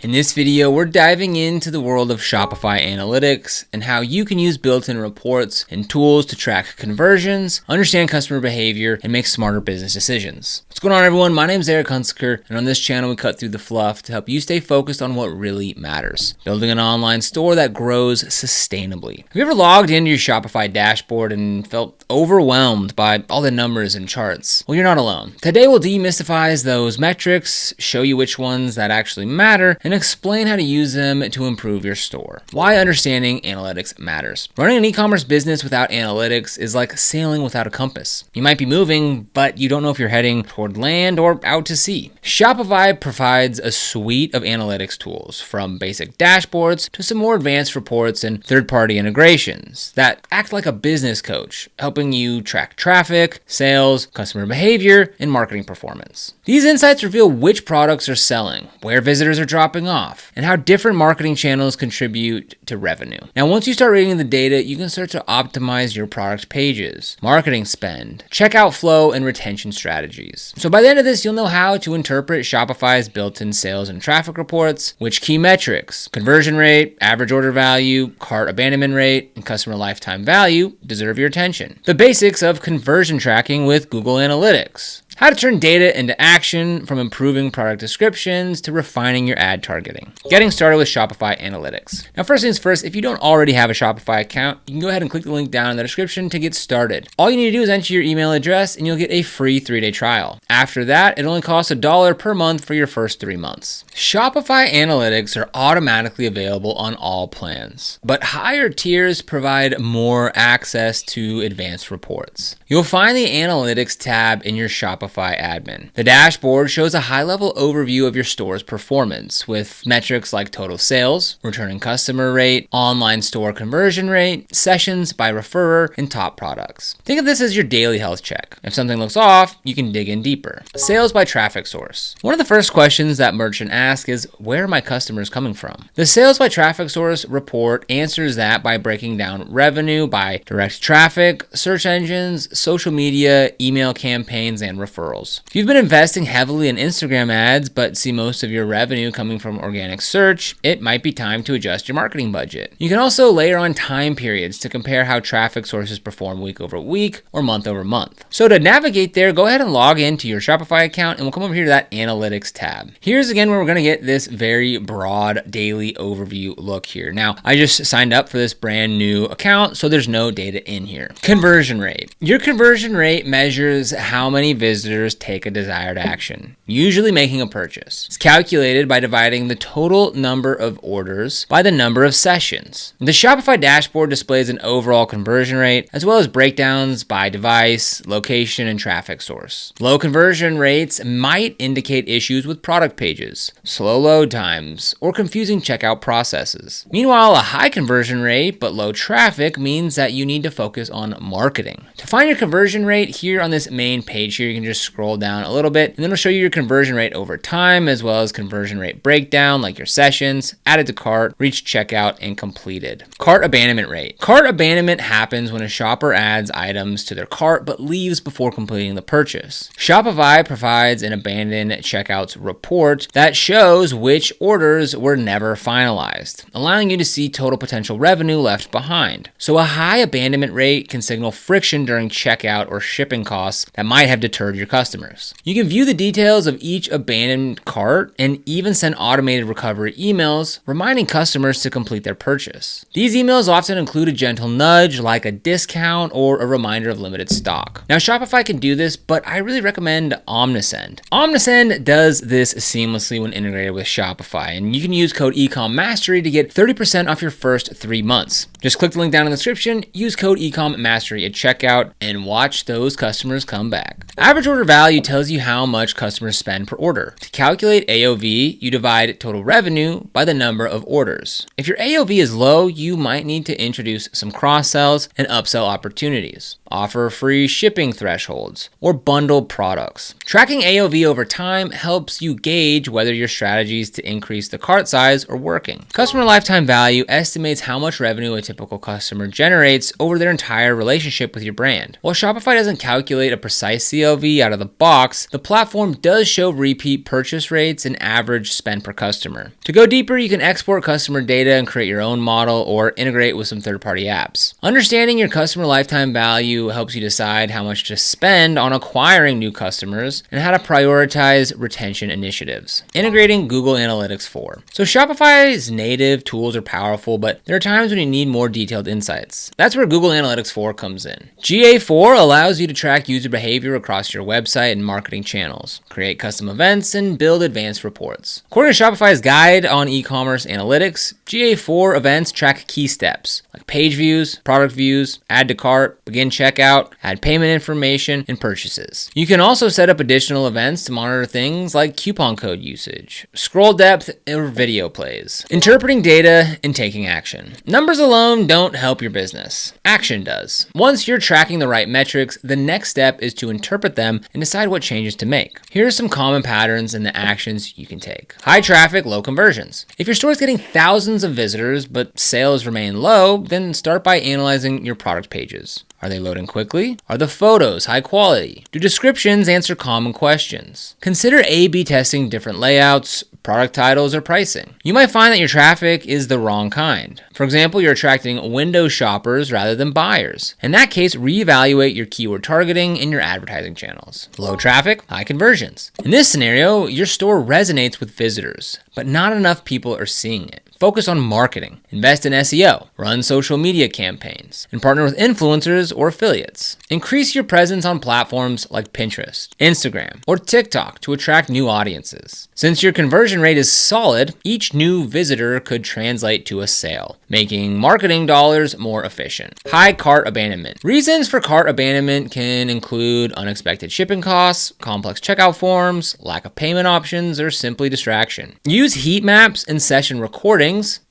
In this video, we're diving into the world of Shopify analytics and how you can use built-in reports and tools to track conversions, understand customer behavior, and make smarter business decisions. What's going on, everyone? My name is Eric Hunsaker, and on this channel, we cut through the fluff to help you stay focused on what really matters, building an online store that grows sustainably. Have you ever logged into your Shopify dashboard and felt overwhelmed by all the numbers and charts? Well, you're not alone. Today, we'll demystify those metrics, show you which ones that actually matter, and explain how to use them to improve your store. Why understanding analytics matters. Running an e-commerce business without analytics is like sailing without a compass. You might be moving, but you don't know if you're heading toward land or out to sea. Shopify provides a suite of analytics tools, from basic dashboards to some more advanced reports and third-party integrations that act like a business coach, helping you track traffic, sales, customer behavior, and marketing performance. These insights reveal which products are selling, where visitors are dropping off, and how different marketing channels contribute to revenue. Now, once you start reading the data, you can start to optimize your product pages, marketing spend, checkout flow, and retention strategies. So by the end of this, you'll know how to interpret Shopify's built-in sales and traffic reports, which key metrics, conversion rate, average order value, cart abandonment rate, and customer lifetime value deserve your attention. The basics of conversion tracking with Google Analytics. How to turn data into action, from improving product descriptions to refining your ad targeting. Getting started with Shopify Analytics. Now, first things first, if you don't already have a Shopify account, you can go ahead and click the link down in the description to get started. All you need to do is enter your email address and you'll get a free 3-day trial. After that, it only costs $1 per month for your first 3 months. Shopify Analytics are automatically available on all plans, but higher tiers provide more access to advanced reports. You'll find the Analytics tab in your Shopify admin. The dashboard shows a high-level overview of your store's performance with metrics like total sales, returning customer rate, online store conversion rate, sessions by referrer, and top products. Think of this as your daily health check. If something looks off, you can dig in deeper. Sales by traffic source. One of the first questions that merchant asks is, where are my customers coming from? The sales by traffic source report answers that by breaking down revenue by direct traffic, search engines, social media, email campaigns, and referrals. If you've been investing heavily in Instagram ads but see most of your revenue coming from organic search, it might be time to adjust your marketing budget. You can also layer on time periods to compare how traffic sources perform week over week or month over month. So to navigate there, go ahead and log into your Shopify account and we'll come over here to that Analytics tab. Here's again where we're going to get this very broad daily overview look here. Now, I just signed up for this brand new account, so there's no data in here. Conversion rate. Your conversion rate measures how many visitors take a desired action, usually making a purchase. It's calculated by dividing the total number of orders by the number of sessions. The Shopify dashboard displays an overall conversion rate, as well as breakdowns by device, location, and traffic source. Low conversion rates might indicate issues with product pages, slow load times, or confusing checkout processes. Meanwhile, a high conversion rate but low traffic means that you need to focus on marketing. To find your conversion rate here on this main page here, you can just scroll down a little bit, and then it'll show you your conversion rate over time, as well as conversion rate breakdown, like your sessions, added to cart, reached checkout, and completed. Cart abandonment rate. Cart abandonment happens when a shopper adds items to their cart but leaves before completing the purchase. Shopify provides an abandoned checkouts report that shows which orders were never finalized, allowing you to see total potential revenue left behind. So a high abandonment rate can signal friction during checkout or shipping costs that might have deterred your customers. You can view the details of each abandoned cart and even send automated recovery emails reminding customers to complete their purchase. These emails often include a gentle nudge like a discount or a reminder of limited stock. Now, Shopify can do this, but I really recommend Omnisend. Omnisend does this seamlessly when integrated with Shopify, and you can use code eComMastery to get 30% off your first 3 months. Just click the link down in the description, use code eComMastery at checkout, and watch those customers come back. Average order value tells you how much customers spend per order. To calculate AOV, you divide total revenue by the number of orders. If your AOV is low, you might need to introduce some cross-sells and upsell opportunities. Offer free shipping thresholds, or bundle products. Tracking AOV over time helps you gauge whether your strategies to increase the cart size are working. Customer lifetime value estimates how much revenue a typical customer generates over their entire relationship with your brand. While Shopify doesn't calculate a precise CLV out of the box, the platform does as show repeat purchase rates and average spend per customer. To go deeper, you can export customer data and create your own model or integrate with some third-party apps. Understanding your customer lifetime value helps you decide how much to spend on acquiring new customers and how to prioritize retention initiatives. Integrating Google Analytics 4. So Shopify's native tools are powerful, but there are times when you need more detailed insights. That's where Google Analytics 4 comes in. GA4 allows you to track user behavior across your website and marketing channels, create custom events, and build advanced reports. According to Shopify's guide on e-commerce analytics, GA4 events track key steps like page views, product views, add to cart, begin checkout, add payment information, and purchases. You can also set up additional events to monitor things like coupon code usage, scroll depth, or video plays. Interpreting data and taking action. Numbers alone don't help your business. Action does. Once you're tracking the right metrics, the next step is to interpret them and decide what changes to make. Here are some common patterns in the actions you can take. High traffic, low conversions. If your store is getting thousands of visitors, but sales remain low, then start by analyzing your product pages. Are they loading quickly? Are the photos high quality? Do descriptions answer common questions? Consider A/B testing different layouts, product titles, or pricing. You might find that your traffic is the wrong kind. For example, you're attracting window shoppers rather than buyers. In that case, reevaluate your keyword targeting in your advertising channels. Low traffic, high conversions. In this scenario, your store resonates with visitors, but not enough people are seeing it. Focus on marketing, invest in SEO, run social media campaigns, and partner with influencers or affiliates. Increase your presence on platforms like Pinterest, Instagram, or TikTok to attract new audiences. Since your conversion rate is solid, each new visitor could translate to a sale, making marketing dollars more efficient. High cart abandonment. Reasons for cart abandonment can include unexpected shipping costs, complex checkout forms, lack of payment options, or simply distraction. Use Heatmaps and session recordings.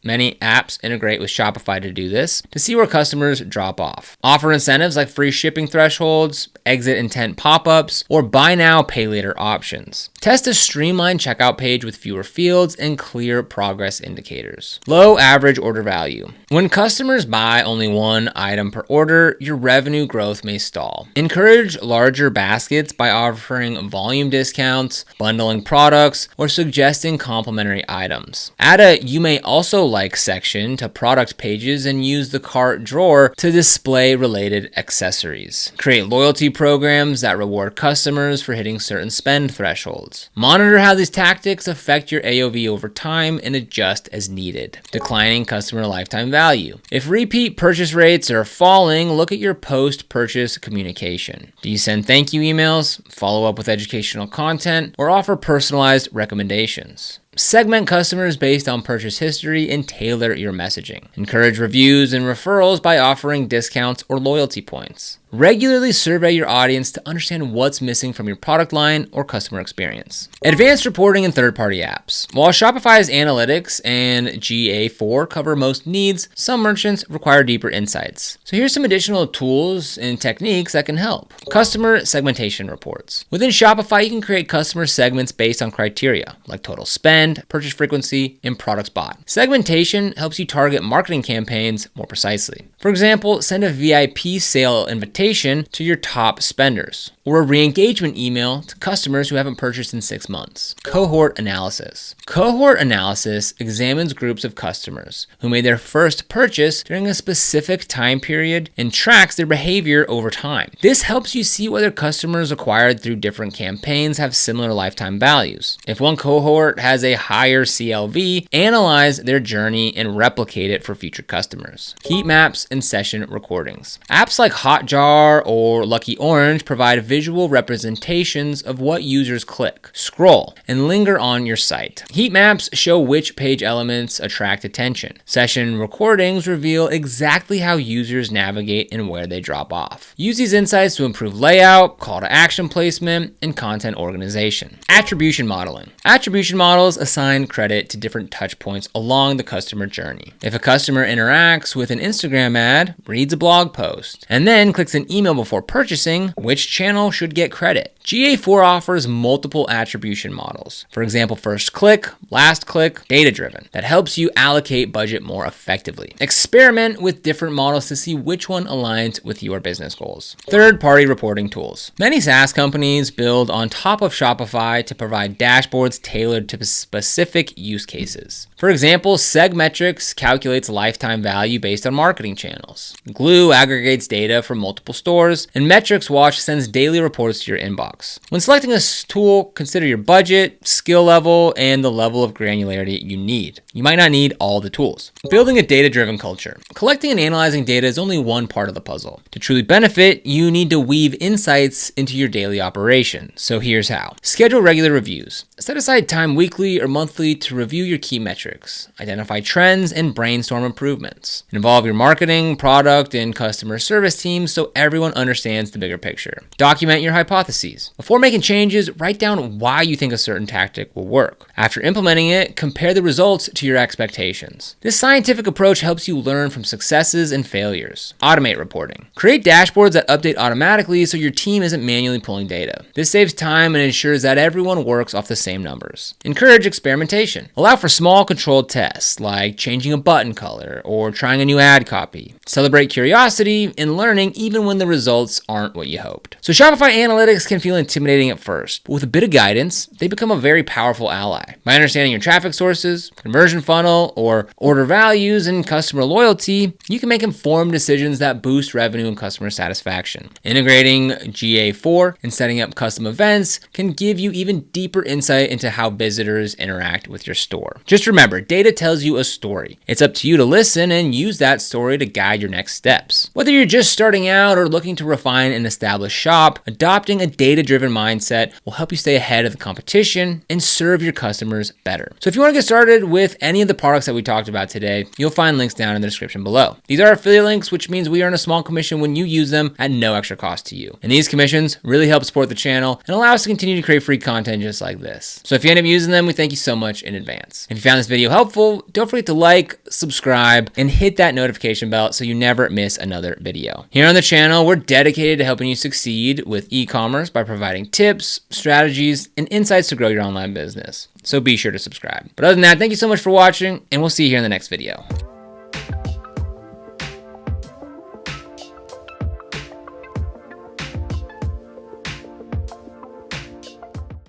Many apps integrate with Shopify to do this, to see where customers drop off. Offer incentives like free shipping thresholds, exit intent pop-ups, or buy now, pay later options. Test a streamlined checkout page with fewer fields and clear progress indicators. Low average order value. When customers buy only one item per order, your revenue growth may stall. Encourage larger baskets by offering volume discounts, bundling products, or suggesting complementary items. Add a "you may also like" section to product pages and use the cart drawer to display related accessories. Create loyalty programs that reward customers for hitting certain spend thresholds. Monitor how these tactics affect your AOV over time and adjust as needed. Declining customer lifetime value. If repeat purchase rates are falling, look at your post-purchase communication. Do you send thank you emails, follow up with educational content, or offer personalized recommendations? Segment customers based on purchase history and tailor your messaging. Encourage reviews and referrals by offering discounts or loyalty points. Regularly survey your audience to understand what's missing from your product line or customer experience. Advanced reporting and third-party apps. While Shopify's analytics and GA4 cover most needs, some merchants require deeper insights. So here's some additional tools and techniques that can help. Customer segmentation reports. Within Shopify, you can create customer segments based on criteria like total spend, purchase frequency, and products bought. Segmentation helps you target marketing campaigns more precisely. For example, send a VIP sale invitation to your top spenders, or a re-engagement email to customers who haven't purchased in 6 months. Cohort Analysis. Cohort Analysis examines groups of customers who made their first purchase during a specific time period and tracks their behavior over time. This helps you see whether customers acquired through different campaigns have similar lifetime values. If one cohort has a higher CLV, analyze their journey and replicate it for future customers. Heatmaps and session recordings. Apps like Hotjar or Lucky Orange provide visual representations of what users click, scroll, and linger on your site. Heatmaps show which page elements attract attention. Session recordings reveal exactly how users navigate and where they drop off. Use these insights to improve layout, call to action placement, and content organization. Attribution modeling. Attribution models assign credit to different touch points along the customer journey. If a customer interacts with an Instagram ad, reads a blog post, and then clicks an an email before purchasing, which channel should get credit? GA4 offers multiple attribution models. For example, first click, last click, data-driven, that helps you allocate budget more effectively. Experiment with different models to see which one aligns with your business goals. Third-party reporting tools. Many SaaS companies build on top of Shopify to provide dashboards tailored to specific use cases. For example, Segmentation calculates lifetime value based on marketing channels. Glue aggregates data from multiple stores, and Metrics Watch sends daily reports to your inbox. When selecting a tool, consider your budget, skill level, and the level of granularity you need. You might not need all the tools. Building a data-driven culture. Collecting and analyzing data is only one part of the puzzle. To truly benefit, you need to weave insights into your daily operation. So here's how. Schedule regular reviews. Set aside time weekly or monthly to review your key metrics. Identify trends and brainstorm improvements. Involve your marketing, product, and customer service teams so everyone understands the bigger picture. Document your hypotheses. Before making changes, write down why you think a certain tactic will work. After implementing it, compare the results to your expectations. This scientific approach helps you learn from successes and failures. Automate reporting. Create dashboards that update automatically so your team isn't manually pulling data. This saves time and ensures that everyone works off the same numbers. Encourage experimentation. Allow for small controlled tests like changing a button color or trying a new ad copy. Celebrate curiosity and learning even when the results aren't what you hoped. So Shopify Analytics can feel intimidating at first, but with a bit of guidance, they become a very powerful ally. By understanding your traffic sources, conversion funnel, or order values and customer loyalty, you can make informed decisions that boost revenue and customer satisfaction. Integrating GA4 and setting up custom events can give you even deeper insight into how visitors interact with your store. Just remember, data tells you a story. It's up to you to listen and use that story to guide your next steps. Whether you're just starting out or looking to refine an established shop, adopting a data-driven mindset will help you stay ahead of the competition and serve your customers better. So if you want to get started with any of the products that we talked about today, you'll find links down in the description below. These are affiliate links, which means we earn a small commission when you use them at no extra cost to you. And these commissions really help support the channel and allow us to continue to create free content just like this. So if you end up using them, we thank you so much in advance. If you found this video helpful, don't forget to like, subscribe, and hit that notification bell so you never miss another video. Here on the channel, we're dedicated to helping you succeed with e-commerce by providing tips, strategies, and insights to grow your online business. So be sure to subscribe. But other than that, thank you so much for watching, and we'll see you here in the next video.